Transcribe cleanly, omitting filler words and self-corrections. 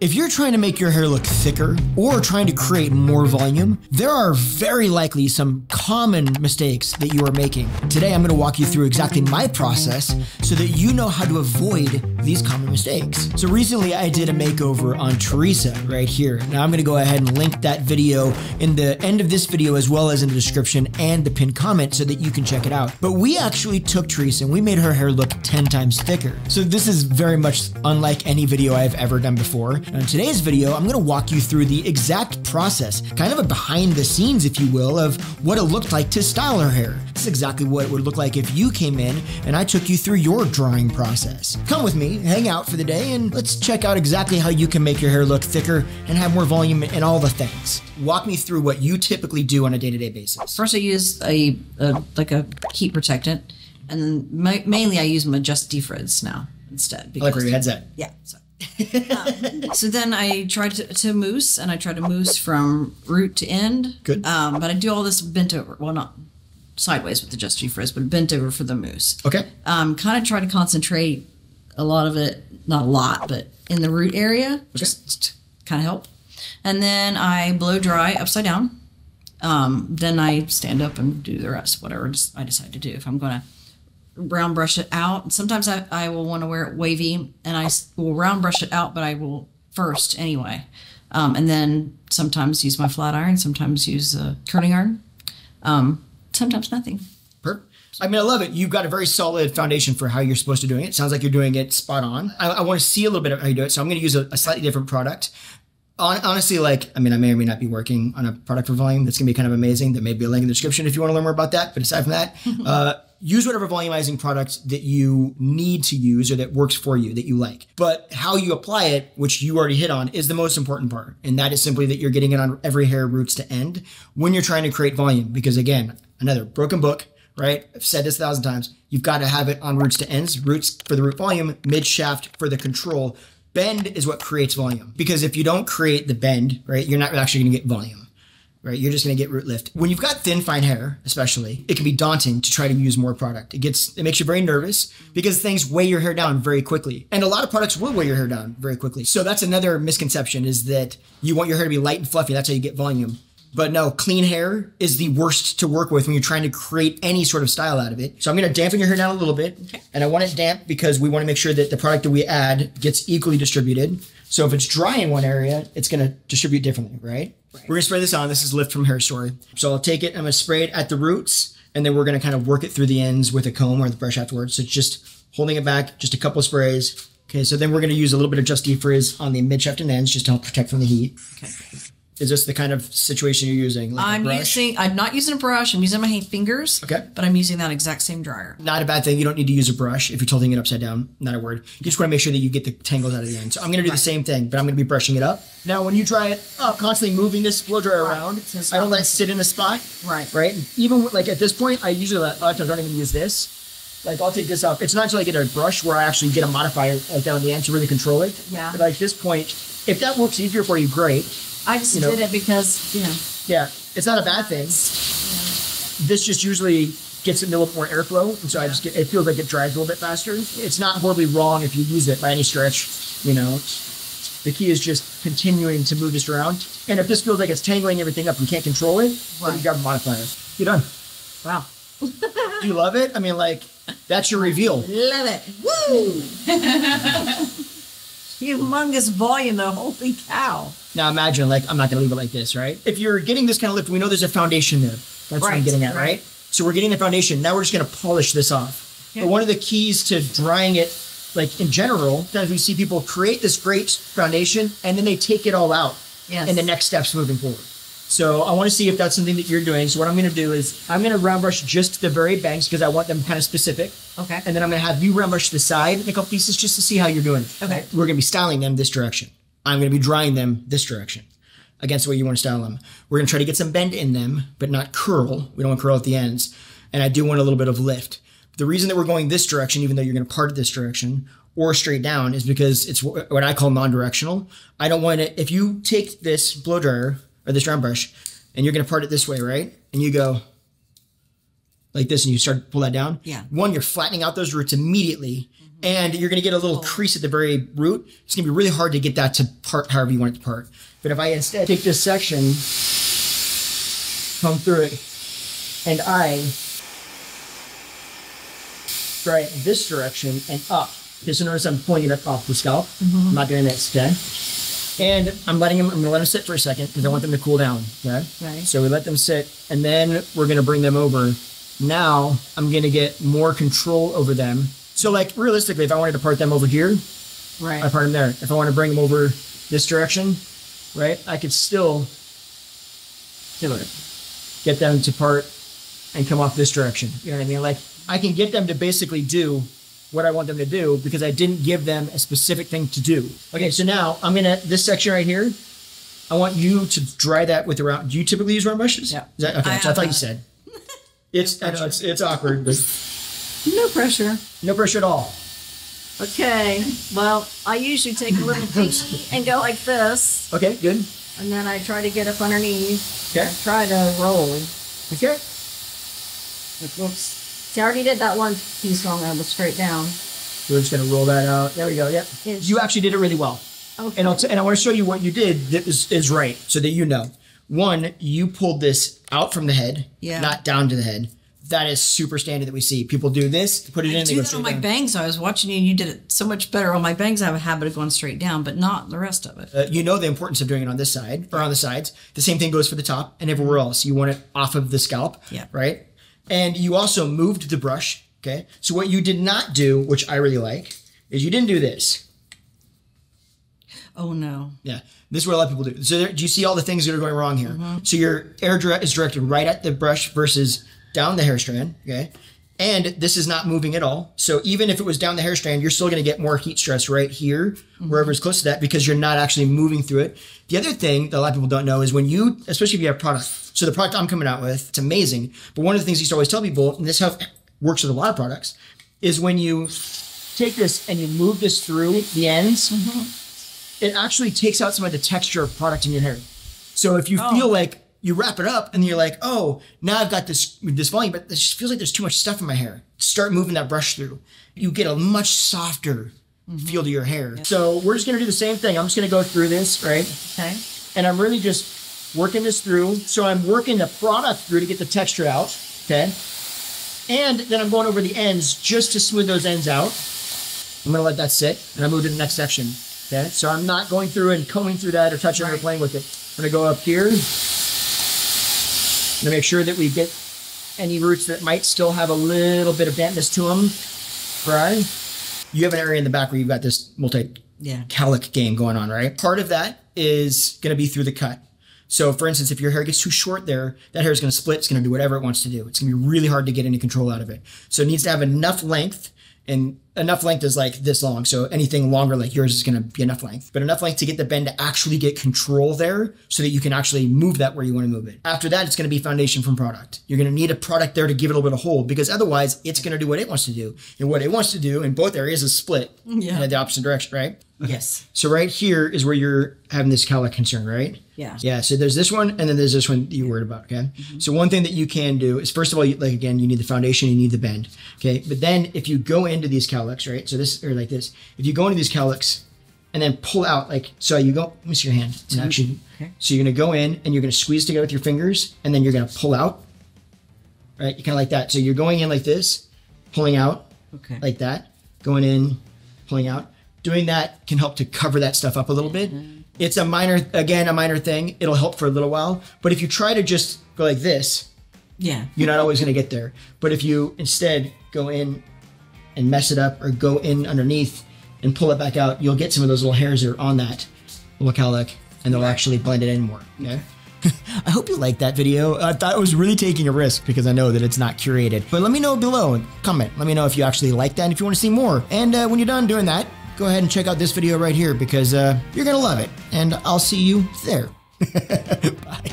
If you're trying to make your hair look thicker or trying to create more volume, there are very likely some common mistakes that you are making. Today, I'm going to walk you through exactly my process so that you know how to avoid these common mistakes. So recently, I did a makeover on Teresa right here. Now I'm going to go ahead and link that video in the end of this video as well as in the description and the pinned comment so that you can check it out. But we actually took Teresa and we made her hair look 10 times thicker. So this is very much unlike any video I've ever done before. Now, in today's video, I'm going to walk you through the exact process, kind of a behind the scenes, if you will, of what it looked like to style her hair. This is exactly what it would look like if you came in and I took you through your drying process. Come with me, hang out for the day, and let's check out exactly how you can make your hair look thicker and have more volume and all the things. Walk me through what you typically do on a day-to-day basis. First, I use a heat protectant, and then mainly I use my Just Defrizz now instead. I like where your head's at. Yeah. So then I try to mousse, and I try to mousse from root to end. Good. But I do all this bent over. Well, not sideways with the Just Defrizz, but bent over for the mousse. Okay. Kind of try to concentrate a lot of it, not a lot, but in the root area, just kind of help. And then I blow dry upside down. Then I stand up and do the rest, whatever I decide to do. If I'm going to round brush it out, sometimes I will want to wear it wavy, and I will round brush it out, but I will first anyway. And then sometimes use my flat iron, sometimes use a curling iron, sometimes nothing. Perfect. I mean, I love it. You've got a very solid foundation for how you're supposed to do it. It sounds like you're doing it spot on. I want to see a little bit of how you do it, so I'm going to use a slightly different product. Honestly, I may or may not be working on a product for volume that's going to be kind of amazing. There may be a link in the description if you want to learn more about that. But aside from that, use whatever volumizing product that you need to use or that works for you, that you like. But how you apply it, which you already hit on, is the most important part. And that is simply that you're getting it on every hair, roots to end, when you're trying to create volume. Because again, another broken book, right? I've said this 1,000 times. You've got to have it on roots to ends, roots for the root volume, mid shaft for the control. Bend is what creates volume, because if you don't create the bend, right, you're not actually going to get volume, right? You're just going to get root lift. When you've got thin, fine hair, especially, it can be daunting to try to use more product. It makes you very nervous because things weigh your hair down very quickly. And a lot of products will weigh your hair down very quickly. So that's another misconception, is that you want your hair to be light and fluffy. That's how you get volume. But no, clean hair is the worst to work with when you're trying to create any sort of style out of it. So I'm going to dampen your hair down a little bit. Okay. And I want it damp because we want to make sure that the product that we add gets equally distributed. So if it's dry in one area, it's going to distribute differently, right? We're going to spray this on. This is Lift from Hair Story. So I'll take it, I'm going to spray it at the roots, and then we're going to kind of work it through the ends with a comb or the brush afterwards. So it's just holding it back, just a couple of sprays. Okay, so then we're going to use a little bit of Just Defrizz on the mid shaft and ends just to help protect from the heat. Okay. Is this the kind of situation you're using? Like I'm not using a brush. I'm using my fingers. Okay. But I'm using that exact same dryer. Not a bad thing. You don't need to use a brush if you're tilting it upside down. Not a word. You just want to make sure that you get the tangles out of the end. So I'm going to do the same thing, but I'm going to be brushing it up. Now, when you dry it up, constantly moving this blow dryer around, I don't let it sit in a spot. Right. Right. Even like at this point, I usually a lot of times don't even use this. Like I'll take this off. It's not until I get a brush where I actually get a modifier like down the end to really control it. Yeah. But like this point, if that works easier for you, great. I just did it because, Yeah, it's not a bad thing. Yeah. This just usually gets it a little more airflow, and so it feels like it dries a little bit faster. It's not horribly wrong if you use it by any stretch, The key is just continuing to move this around. And if this feels like it's tangling everything up and can't control it, then you grab a modifier. You're done. Wow. Do you love it? I mean, that's your reveal. Love it. Woo! Humongous volume, though. Holy cow. Now imagine, I'm not going to leave it like this, right? If you're getting this kind of lift, we know there's a foundation there. That's what I'm getting at, right? So we're getting the foundation. Now we're just going to polish this off. Yeah. But one of the keys to drying it, in general, sometimes we see people create this great foundation and then they take it all out in the next steps moving forward. So I want to see if that's something that you're doing. So what I'm going to do is I'm going to round brush just the very banks because I want them kind of specific. Okay. And then I'm going to have you round brush the side in a couple pieces just to see how you're doing. Okay. We're going to be styling them this direction. I'm going to be drying them this direction against the way you want to style them. We're going to try to get some bend in them, but not curl. We don't want to curl at the ends. And I do want a little bit of lift. The reason that we're going this direction, even though you're going to part it this direction or straight down, is because it's what I call non-directional. I don't want it. If you take this blow dryer or this round brush and you're going to part it this way, right? And you go like this and you start to pull that down. Yeah. One, you're flattening out those roots immediately. And you're going to get a little crease at the very root. It's going to be really hard to get that to part however you want it to part. But if I instead take this section, come through it, and I try it this direction and up. Just notice I'm pulling it up off the scalp. I'm not doing this, okay? And I'm going to let them sit for a second because I want them to cool down, okay? Right. So we let them sit, and then we're going to bring them over. Now I'm going to get more control over them. So like realistically, if I wanted to part them over here, right, I part them there. If I want to bring them over this direction, right, I could still get them to part and come off this direction. You know what I mean? Like I can get them to basically do what I want them to do because I didn't give them a specific thing to do. Okay, so now I'm gonna, this section right here, I want you to dry that with a round. Do you typically use round brushes? Yeah. Is that, okay, so I thought you said. I know it's awkward, but no pressure. no pressure at all. Okay, well, I usually take a little pinky and go like this, Okay, good. and then I try to get up underneath. Okay. I try to roll. Okay. Whoops. See, I already did that one piece wrong. I was straight down. We're just gonna roll that out. There we go. Yep. Yes. You actually did it really well. Okay. And I want to show you what you did that is right, so that you know. One, you pulled this out from the head, not down to the head. That is super standard that we see. People do this, put it in. I do that on my bangs. I was watching you, and you did it so much better. On my bangs, I have a habit of going straight down, but not the rest of it. You know the importance of doing it on this side or on the sides. The same thing goes for the top and everywhere else. You want it off of the scalp, right? And you also moved the brush, okay? So what you did not do, which I really like, is you didn't do this. Oh, no. Yeah, this is what a lot of people do. So do you see all the things that are going wrong here? So your air is directed right at the brush versus down the hair strand, okay? And this is not moving at all. So even if it was down the hair strand, you're still going to get more heat stress right here, wherever it's close to that, because you're not actually moving through it. The other thing that a lot of people don't know is when you, especially if you have product, so the product I'm coming out with, it's amazing. But one of the things you used to always tell people, and this how it works with a lot of products, is when you take this and you move this through the ends, it actually takes out some of the texture of product in your hair. So if you feel like you wrap it up and you're like, oh, now I've got this volume, but it just feels like there's too much stuff in my hair. Start moving that brush through. You get a much softer feel to your hair. So we're just gonna do the same thing. I'm just gonna go through this, right? Okay. And I'm really just working this through. So I'm working the product through to get the texture out, okay? And then I'm going over the ends just to smooth those ends out. I'm gonna let that sit and I move to the next section, okay? So I'm not going through and combing through that or touching or playing with it. I'm gonna go up here. To make sure that we get any roots that might still have a little bit of dampness to them. Right? You have an area in the back where you've got this multi-calic game going on, right? Part of that is going to be through the cut. So for instance, if your hair gets too short there, that hair is going to split. It's going to do whatever it wants to do. It's going to be really hard to get any control out of it. So it needs to have enough length, and enough length is like this long. So anything longer like yours is going to be enough length, but enough length to get the bend to actually get control there so that you can actually move that where you want to move it. After that, it's going to be foundation from product. You're going to need a product there to give it a little bit of hold, because otherwise it's going to do what it wants to do. And what it wants to do in both areas is split in the opposite direction, right? Yes. So right here is where you're having this cowlick concern, right? Yeah. Yeah. So there's this one, and then there's this one that you're worried about. Okay. So one thing that you can do is, first of all, like again, you need the foundation, you need the bend. Okay. But then if you go into these cowlicks, right? So this, or like this, if you go into these cowlicks and then pull out, like, so you go, let me see your hand. And actually, so you're going to go in and you're going to squeeze together with your fingers, and then you're going to pull out, right? You kind of like that. So you're going in like this, pulling out like that, going in, pulling out. Doing that can help to cover that stuff up a little bit. It's a minor thing. It'll help for a little while. But if you try to just go like this, you're not always going to get there. But if you instead go in and mess it up, or go in underneath and pull it back out, you'll get some of those little hairs that are on that little cowlick, and they'll actually blend it in more. Okay. I hope you liked that video. I thought I was really taking a risk because I know that it's not curated. But let me know below and comment. Let me know if you actually liked that and if you want to see more. And when you're done doing that, go ahead and check out this video right here, because you're going to love it. And I'll see you there. Bye.